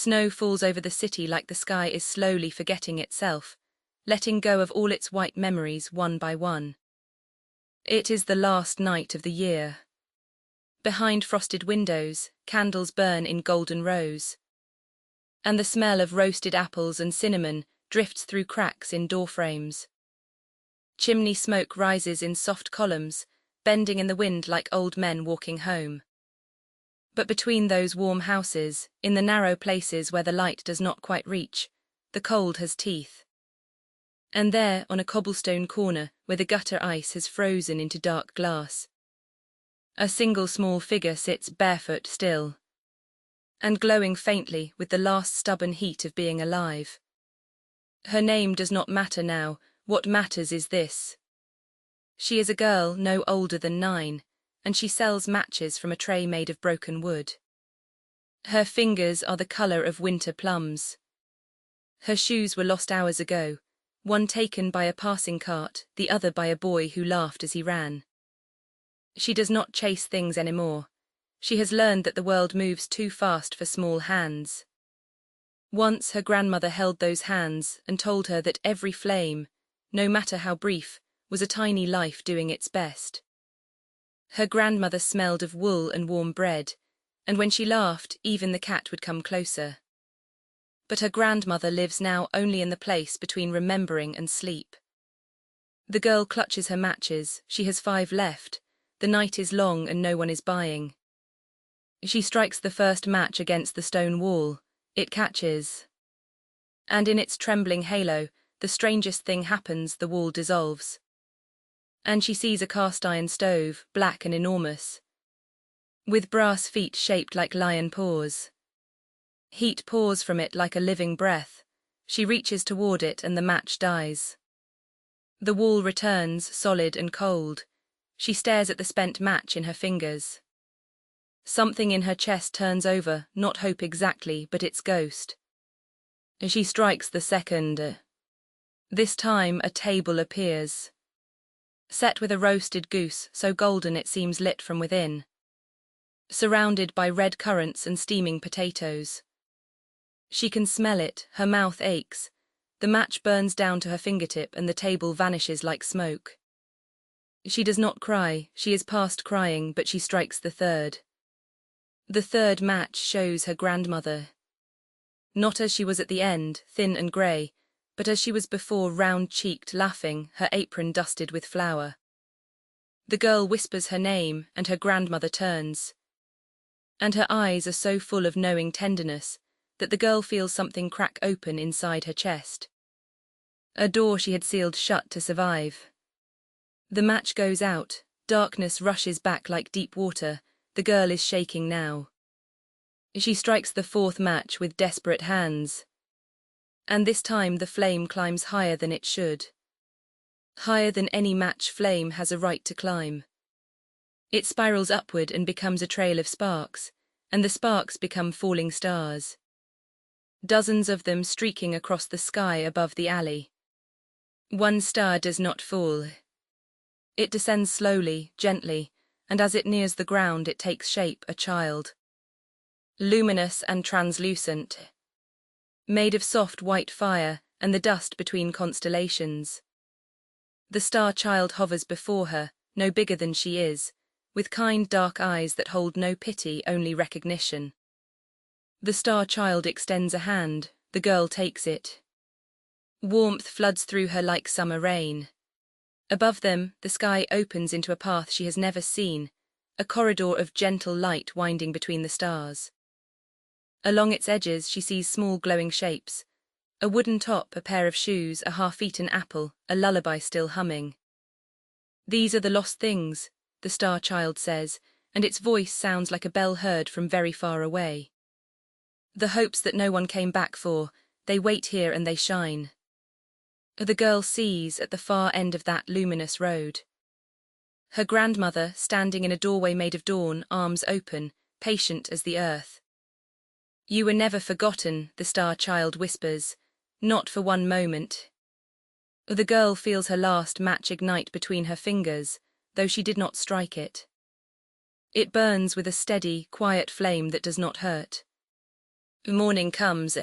Snow falls over the city like the sky is slowly forgetting itself, letting go of all its white memories one by one. It is the last night of the year. Behind frosted windows, candles burn in golden rows, and the smell of roasted apples and cinnamon drifts through cracks in door frames. Chimney smoke rises in soft columns, bending in the wind like old men walking home. But between those warm houses, in the narrow places where the light does not quite reach, the cold has teeth. And there, on a cobblestone corner where the gutter ice has frozen into dark glass, a single small figure sits barefoot still, and glowing faintly with the last stubborn heat of being alive. Her name does not matter now, what matters is this. She is a girl no older than 9, and she sells matches from a tray made of broken wood. Her fingers are the colour of winter plums. Her shoes were lost hours ago, one taken by a passing cart, the other by a boy who laughed as he ran. She does not chase things anymore. She has learned that the world moves too fast for small hands. Once her grandmother held those hands and told her that every flame, no matter how brief, was a tiny life doing its best. Her grandmother smelled of wool and warm bread, and when she laughed, even the cat would come closer. But her grandmother lives now only in the place between remembering and sleep. The girl clutches her matches, she has 5 left, the night is long and no one is buying. She strikes the first match against the stone wall, it catches. And in its trembling halo, the strangest thing happens, the wall dissolves. And she sees a cast-iron stove, black and enormous, with brass feet shaped like lion paws. Heat pours from it like a living breath. She reaches toward it and the match dies. The wall returns, solid and cold. She stares at the spent match in her fingers. Something in her chest turns over, not hope exactly, but its ghost. She strikes the second. This time a table appears, set with a roasted goose so golden it seems lit from within, surrounded by red currants and steaming potatoes. She can smell it, her mouth aches, the match burns down to her fingertip and the table vanishes like smoke. She does not cry, she is past crying, but she strikes the third. The third match shows her grandmother. Not as she was at the end, thin and grey, but as she was before, round-cheeked, laughing, her apron dusted with flour. The girl whispers her name, and her grandmother turns. And her eyes are so full of knowing tenderness that the girl feels something crack open inside her chest. A door she had sealed shut to survive. The match goes out, darkness rushes back like deep water, the girl is shaking now. She strikes the 4th match with desperate hands. And this time the flame climbs higher than it should. Higher than any match flame has a right to climb. It spirals upward and becomes a trail of sparks, and the sparks become falling stars. Dozens of them streaking across the sky above the alley. One star does not fall. It descends slowly, gently, and as it nears the ground it takes shape, a child. Luminous and translucent, made of soft white fire and the dust between constellations. The star-child hovers before her, no bigger than she is, with kind dark eyes that hold no pity, only recognition. The star-child extends a hand, the girl takes it. Warmth floods through her like summer rain. Above them, the sky opens into a path she has never seen, a corridor of gentle light winding between the stars. Along its edges she sees small glowing shapes, a wooden top, a pair of shoes, a half-eaten apple, a lullaby still humming. These are the lost things, the star-child says, and its voice sounds like a bell heard from very far away. The hopes that no one came back for, they wait here and they shine. The girl sees at the far end of that luminous road her grandmother standing in a doorway made of dawn, arms open, patient as the earth. "You were never forgotten," the star-child whispers, "not for one moment." The girl feels her last match ignite between her fingers, though she did not strike it. It burns with a steady, quiet flame that does not hurt. Morning comes.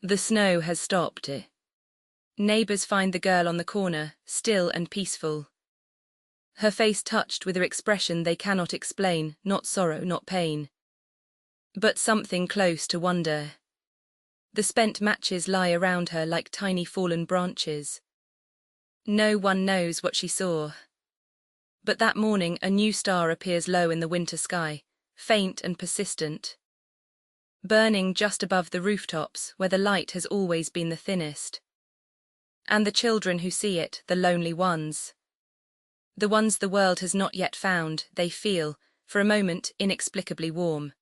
The snow has stopped. Neighbours find the girl on the corner, still and peaceful. Her face touched with an expression they cannot explain, not sorrow, not pain, but something close to wonder. The spent matches lie around her like tiny fallen branches. No one knows what she saw. But that morning a new star appears low in the winter sky, faint and persistent, burning just above the rooftops where the light has always been the thinnest. And the children who see it, the lonely ones, the ones the world has not yet found, they feel, for a moment, inexplicably warm.